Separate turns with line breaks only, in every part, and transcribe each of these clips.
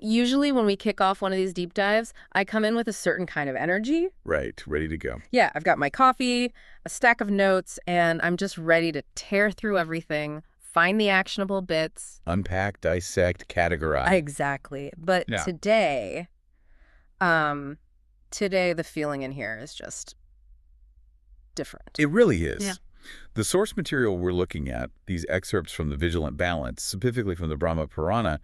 Usually when we kick off one of these deep dives, I come in with a certain kind of energy.
Right, ready to go.
Yeah, I've got my coffee, a stack of notes, and I'm just ready to tear through everything, find the actionable bits.
Unpack, dissect, categorize.
Exactly. But
Yeah.
today the feeling in here is just different.
It really is.
Yeah.
The source material we're looking at, these excerpts from the Vigilant Balance, specifically from the Brahma Purana,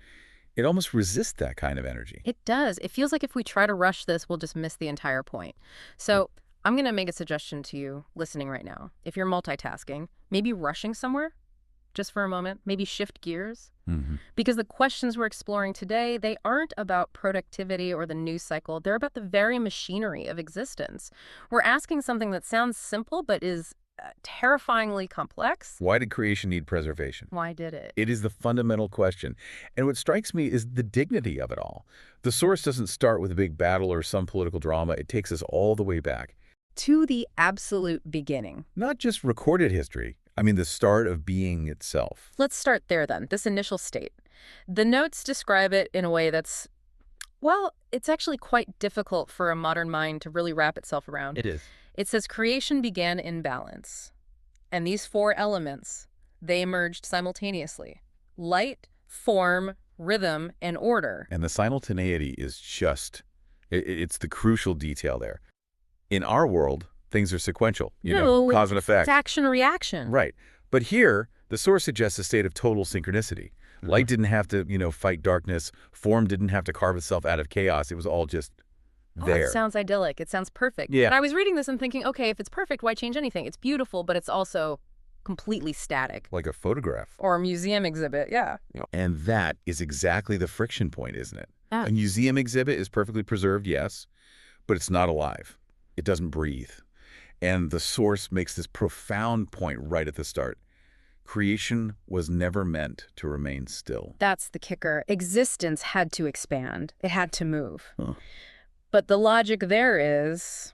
it almost resists that kind of energy.
It does. It feels like if we try to rush this, we'll just miss the entire point. So I'm going to make a suggestion to you listening right now. If you're multitasking, maybe rushing somewhere just for a moment, maybe shift gears. Because the questions we're exploring today, they aren't about productivity or the news cycle. They're about the very machinery of existence. We're asking something that sounds simple but is terrifyingly complex.
Why did creation need preservation?
Why did it?
It is the fundamental question. And what strikes me is the dignity of it all. The source doesn't start with a big battle or some political drama. It takes us all the way back.
To the absolute beginning.
Not just recorded history. I mean, the start of being itself.
Let's start there then, this initial state. The notes describe it in a way that's, well, it's actually quite difficult for a modern mind to really wrap itself around.
It is.
It says creation began in balance. And these four elements, they emerged simultaneously. Light, form, rhythm, and order.
And the simultaneity is just, it's the crucial detail there. In our world, things are sequential, cause and effect.
It's action-reaction.
Right. But here, the source suggests a state of total synchronicity. Light didn't have to, fight darkness. Form didn't have to carve itself out of chaos. It was all just there.
It sounds idyllic. It sounds perfect.
Yeah.
And I was reading this and thinking, okay, if it's perfect, why change anything? It's beautiful, but it's also completely static.
Like a photograph.
Or a museum exhibit, yeah.
And that is exactly the friction point, isn't it?
Yeah.
A museum exhibit is perfectly preserved, yes, but it's not alive. It doesn't breathe. And the source makes this profound point right at the start. Creation was never meant to remain still.
That's the kicker. Existence had to expand. It had to move.
Huh.
But the logic there is,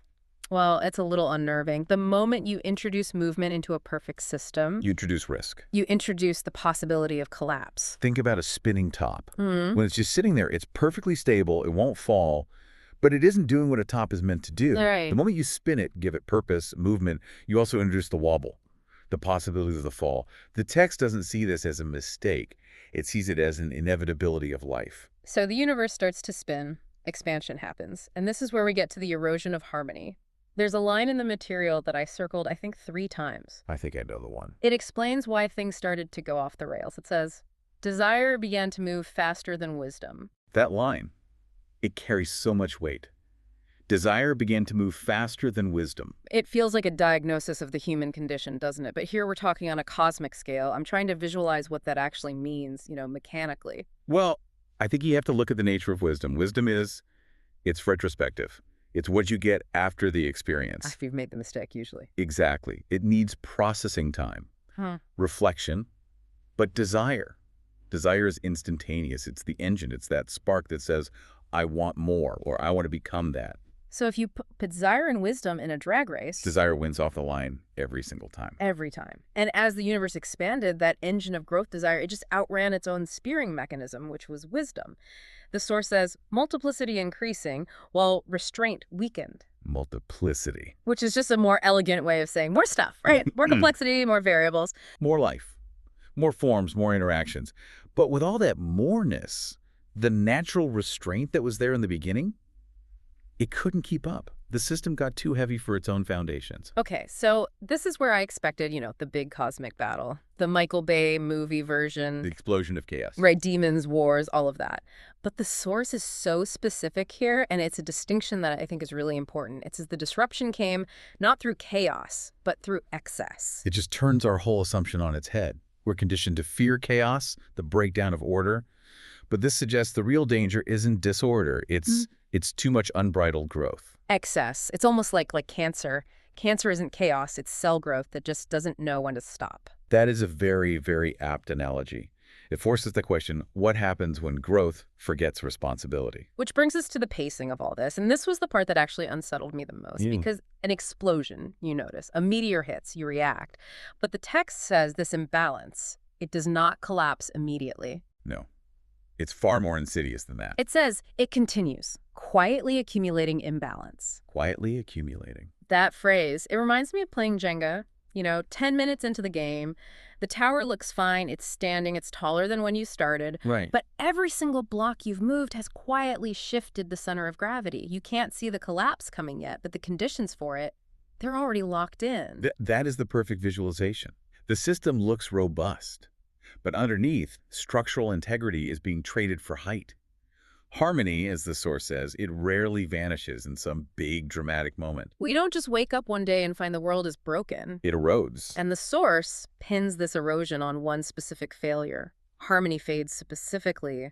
well, it's a little unnerving. The moment you introduce movement into a perfect system,
You introduce risk.
you introduce the possibility of collapse.
Think about a spinning top.
Mm-hmm.
When it's just sitting there, it's perfectly stable, it won't fall, but it isn't doing what a top is meant to do.
Right.
The moment you spin it, give it purpose, movement, you also introduce the wobble, the possibility of the fall. The text doesn't see this as a mistake. It sees it as an inevitability of life.
So the universe starts to spin, expansion happens, and this is where we get to the erosion of harmony. There's a line in the material that I circled, I think, 3 times.
I think I know the one.
It explains why things started to go off the rails. It says, desire began to move faster than wisdom.
That line, it carries so much weight. Desire began to move faster than wisdom.
It feels like a diagnosis of the human condition, doesn't it? But here we're talking on a cosmic scale. I'm trying to visualize what that actually means, mechanically.
Well, I think you have to look at the nature of wisdom. Wisdom it's retrospective. It's what you get after the experience.
After you've made the mistake, usually.
Exactly. It needs processing time, reflection, but desire. Desire is instantaneous. It's the engine. It's that spark that says, I want more, or I want to become that.
So if you put desire and wisdom in a drag race...
Desire wins off the line every single time.
Every time. And as the universe expanded, that engine of growth desire, it just outran its own spearing mechanism, which was wisdom. The source says multiplicity increasing while restraint weakened.
Multiplicity.
Which is just a more elegant way of saying more stuff, right? More complexity, more variables.
More life. More forms, more interactions. But with all that moreness, the natural restraint that was there in the beginning, it couldn't keep up. The system got too heavy for its own foundations.
Okay, so this is where I expected, the big cosmic battle. The Michael Bay movie version.
The explosion of chaos.
Right, demons, wars, all of that. But the source is so specific here, and it's a distinction that I think is really important. It says the disruption came not through chaos, but through excess.
It just turns our whole assumption on its head. We're conditioned to fear chaos, the breakdown of order. But this suggests the real danger isn't disorder. It's too much unbridled growth.
Excess. It's almost like cancer. Cancer isn't chaos. It's cell growth that just doesn't know when to stop.
That is a very, very apt analogy. It forces the question, what happens when growth forgets responsibility?
Which brings us to the pacing of all this. And this was the part that actually unsettled me the most. Because an explosion, you notice. A meteor hits, you react. But the text says this imbalance, it does not collapse immediately.
No. It's far more insidious than that.
It says it continues, quietly accumulating imbalance.
Quietly accumulating.
That phrase, it reminds me of playing Jenga. 10 minutes into the game, the tower looks fine, it's standing, it's taller than when you started,
Right.
but every single block you've moved has quietly shifted the center of gravity. You can't see the collapse coming yet, but the conditions for it, they're already locked in.
That is the perfect visualization. The system looks robust, but underneath, structural integrity is being traded for height. Harmony, as the source says, it rarely vanishes in some big dramatic moment.
We don't just wake up one day and find the world is broken.
It erodes.
And the source pins this erosion on one specific failure. Harmony fades specifically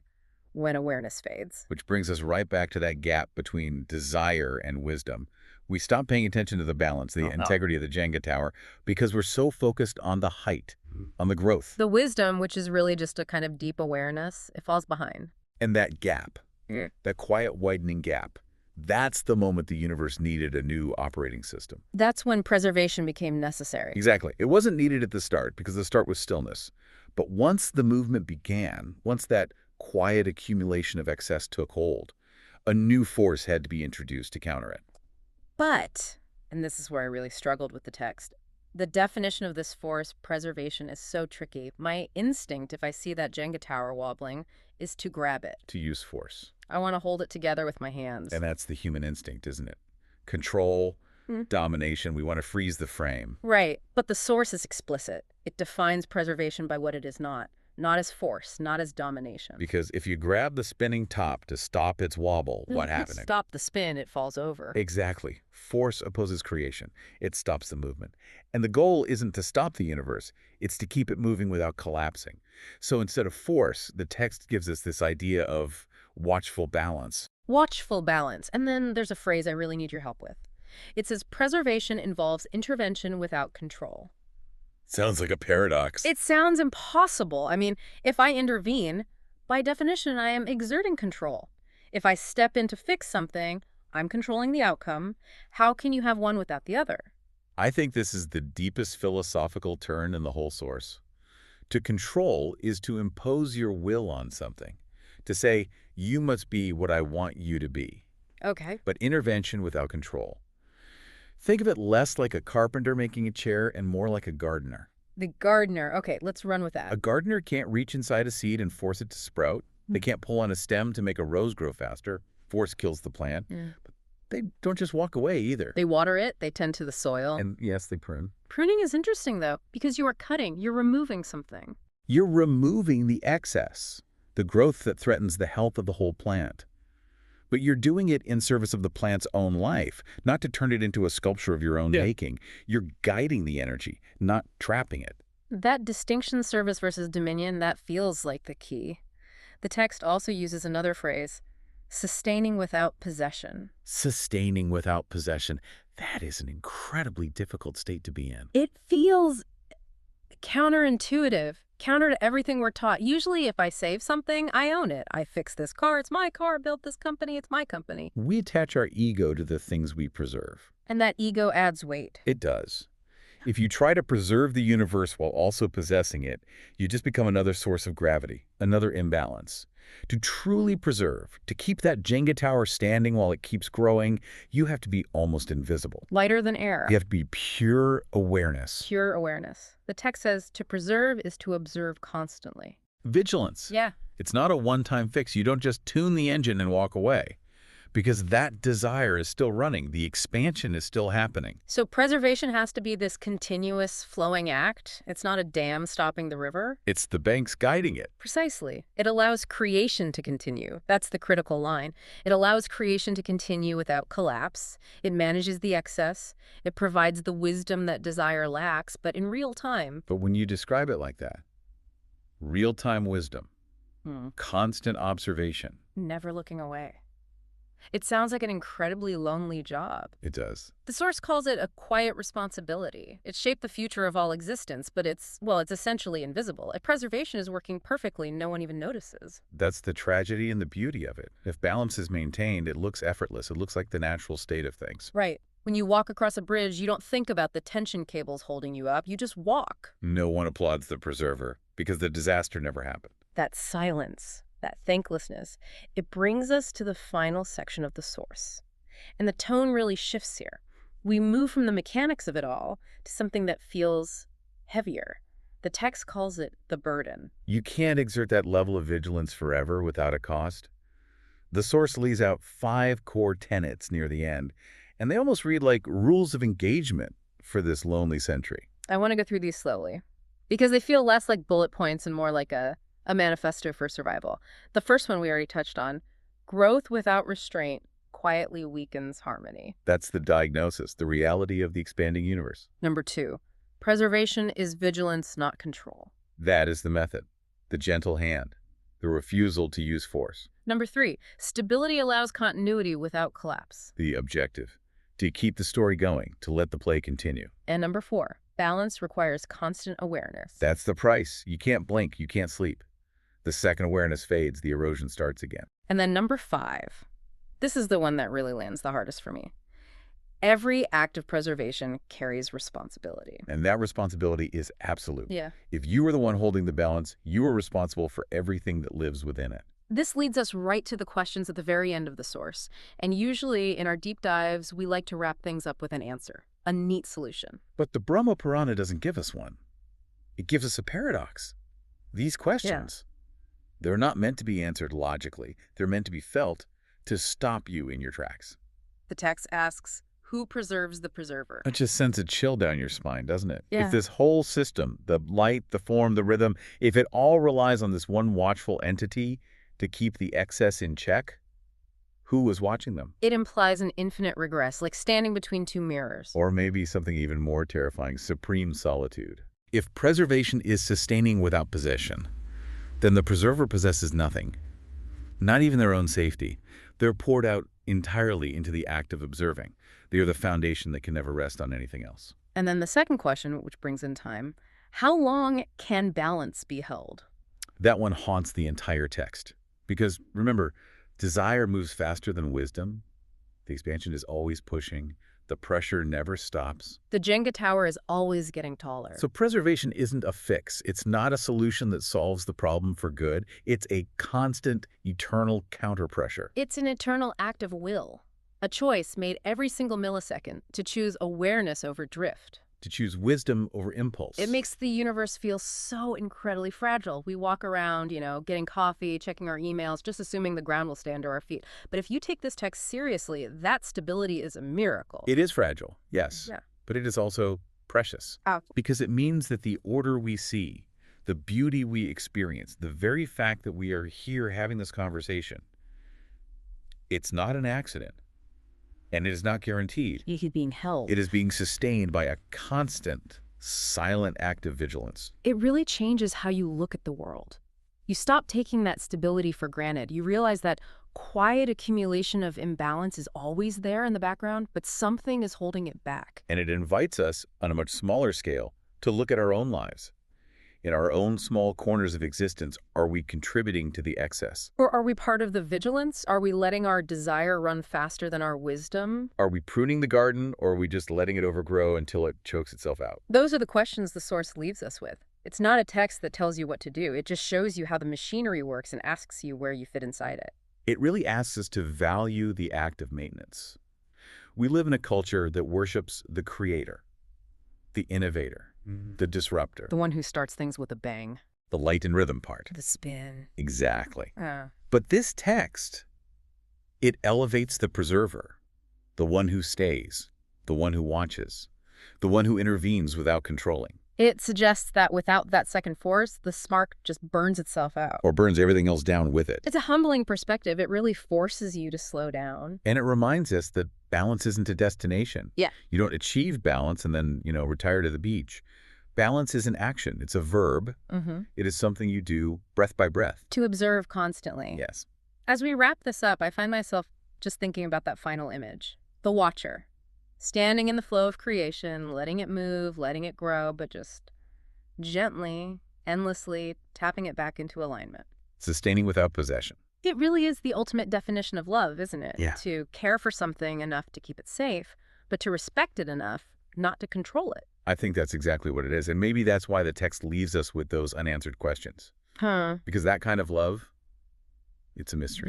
when awareness fades.
Which brings us right back to that gap between desire and wisdom. We stop paying attention to the balance, the integrity of the Jenga tower, because we're so focused on the height, on the growth.
The wisdom, which is really just a kind of deep awareness, it falls behind.
And that gap, that quiet widening gap, that's the moment the universe needed a new operating system.
That's when preservation became necessary.
Exactly. It wasn't needed at the start because the start was stillness. But once the movement began, once that quiet accumulation of excess took hold, a new force had to be introduced to counter it.
But, and this is where I really struggled with the text, the definition of this force, preservation, is so tricky. My instinct, if I see that Jenga tower wobbling, is to grab it.
To use force.
I want to hold it together with my hands.
And that's the human instinct, isn't it? Control, domination, we want to freeze the frame.
Right, but the source is explicit. It defines preservation by what it is not as force, not as domination.
Because if you grab the spinning top to stop its wobble, what happens?
Stop the spin, it falls over.
Exactly. Force opposes creation. It stops the movement. And the goal isn't to stop the universe. It's to keep it moving without collapsing. So instead of force, the text gives us this idea of watchful balance.
Watchful balance. And then there's a phrase I really need your help with. It says preservation involves intervention without control.
Sounds like a paradox.
It sounds impossible. I mean, if I intervene, by definition, I am exerting control. If I step in to fix something, I'm controlling the outcome. How can you have one without the other?
I think this is the deepest philosophical turn in the whole source. To control is to impose your will on something. To say, you must be what I want you to be.
Okay.
But intervention without control. Think of it less like a carpenter making a chair and more like a gardener.
The gardener. Okay, let's run with that.
A gardener can't reach inside a seed and force it to sprout. They can't pull on a stem to make a rose grow faster. Force kills the plant. But they don't just walk away either.
They water it, they tend to the soil.
And yes, they prune.
Pruning is interesting, though, because you are cutting, you're removing something.
You're removing the excess, the growth that threatens the health of the whole plant. But you're doing it in service of the plant's own life, not to turn it into a sculpture of your own making. You're guiding the energy, not trapping it.
That distinction, service versus dominion, that feels like the key. The text also uses another phrase, sustaining without possession.
Sustaining without possession. That is an incredibly difficult state to be in.
It feels counterintuitive, counter to everything we're taught. Usually if I save something, I own it. I fixed this car, it's my car. Built this company, it's my company.
We attach our ego to the things we preserve.
And that ego adds weight.
It does. If you try to preserve the universe while also possessing it, you just become another source of gravity, another imbalance. To truly preserve, to keep that Jenga tower standing while it keeps growing, you have to be almost invisible.
Lighter than air.
You have to be pure awareness.
Pure awareness. The text says to preserve is to observe constantly.
Vigilance.
Yeah.
It's not a one-time fix. You don't just tune the engine and walk away. Because that desire is still running. The expansion is still happening.
So preservation has to be this continuous flowing act. It's not a dam stopping the river.
It's the banks guiding it.
Precisely. It allows creation to continue. That's the critical line. It allows creation to continue without collapse. It manages the excess. It provides the wisdom that desire lacks, but in real time.
But when you describe it like that, real-time wisdom, constant observation.
Never looking away. It sounds like an incredibly lonely job.
It does.
The source calls it a quiet responsibility. It shaped the future of all existence, but it's essentially invisible. If preservation is working perfectly, no one even notices.
That's the tragedy and the beauty of it. If balance is maintained, it looks effortless. It looks like the natural state of things.
Right. When you walk across a bridge, you don't think about the tension cables holding you up. You just walk.
No one applauds the preserver because the disaster never happened.
That silence. that thanklessness, it brings us to the final section of the source. And the tone really shifts here. We move from the mechanics of it all to something that feels heavier. The text calls it the burden.
You can't exert that level of vigilance forever without a cost. The source lays out 5 core tenets near the end, and they almost read like rules of engagement for this lonely century.
I want to go through these slowly because they feel less like bullet points and more like a manifesto for survival. The first one we already touched on, growth without restraint quietly weakens harmony.
That's the diagnosis, the reality of the expanding universe.
Number 2, preservation is vigilance, not control.
That is the method, the gentle hand, the refusal to use force.
Number 3, stability allows continuity without collapse.
The objective, to keep the story going, to let the play continue.
And number 4, balance requires constant awareness.
That's the price. You can't blink, you can't sleep. The second awareness fades, the erosion starts again.
And then number 5, this is the one that really lands the hardest for me. Every act of preservation carries responsibility.
And that responsibility is absolute.
Yeah.
If you are the one holding the balance, you are responsible for everything that lives within it.
This leads us right to the questions at the very end of the source. And usually in our deep dives, we like to wrap things up with an answer, a neat solution.
But the Brahma Purana doesn't give us one. It gives us a paradox. These questions, they're not meant to be answered logically. They're meant to be felt to stop you in your tracks.
The text asks, who preserves the preserver?
It just sends a chill down your spine, doesn't it?
Yeah.
If this whole system, the light, the form, the rhythm, if it all relies on this one watchful entity to keep the excess in check, who was watching them?
It implies an infinite regress, like standing between two mirrors.
Or maybe something even more terrifying, supreme solitude. If preservation is sustaining without possession, then the preserver possesses nothing, not even their own safety. They're poured out entirely into the act of observing. They are the foundation that can never rest on anything else.
And then the second question, which brings in time, how long can balance be held?
That one haunts the entire text. Because, remember, desire moves faster than wisdom. The expansion is always pushing. The pressure never stops.
The Jenga tower is always getting taller.
So preservation isn't a fix. It's not a solution that solves the problem for good. It's a constant, eternal counterpressure.
It's an eternal act of will, a choice made every single millisecond to choose awareness over drift.
To choose wisdom over impulse.
It makes the universe feel so incredibly fragile. We walk around, getting coffee, checking our emails, just assuming the ground will stay under our feet. But if you take this text seriously, that stability is a miracle.
It is fragile, yes.
Yeah.
But it is also precious. Because it means that the order we see, the beauty we experience, the very fact that we are here having this conversation, it's not an accident. And it is not guaranteed.
It is being held.
It is being sustained by a constant, silent act of vigilance.
It really changes how you look at the world. You stop taking that stability for granted. You realize that quiet accumulation of imbalance is always there in the background, but something is holding it back.
And it invites us, on a much smaller scale, to look at our own lives. In our own small corners of existence, are we contributing to the excess?
Or are we part of the vigilance? Are we letting our desire run faster than our wisdom?
Are we pruning the garden, or are we just letting it overgrow until it chokes itself out?
Those are the questions the source leaves us with. It's not a text that tells you what to do. It just shows you how the machinery works and asks you where you fit inside it.
It really asks us to value the act of maintenance. We live in a culture that worships the creator, the innovator, the disruptor.
The one who starts things with a bang.
The light and rhythm part.
The spin.
Exactly. But this text, it elevates the preserver, the one who stays, the one who watches, the one who intervenes without controlling.
It suggests that without that second force, the spark just burns itself out.
Or burns everything else down with it.
It's a humbling perspective. It really forces you to slow down.
And it reminds us that balance isn't a destination.
Yeah.
You don't achieve balance and then, retire to the beach. Balance is an action. It's a verb. It is something you do breath by breath.
To observe constantly.
Yes.
As we wrap this up, I find myself just thinking about that final image. The watcher. Standing in the flow of creation, letting it move, letting it grow, but just gently, endlessly tapping it back into alignment.
Sustaining without possession.
It really is the ultimate definition of love, isn't it?
Yeah.
To care for something enough to keep it safe, but to respect it enough not to control it.
I think that's exactly what it is. And maybe that's why the text leaves us with those unanswered questions. Because that kind of love, It's a mystery.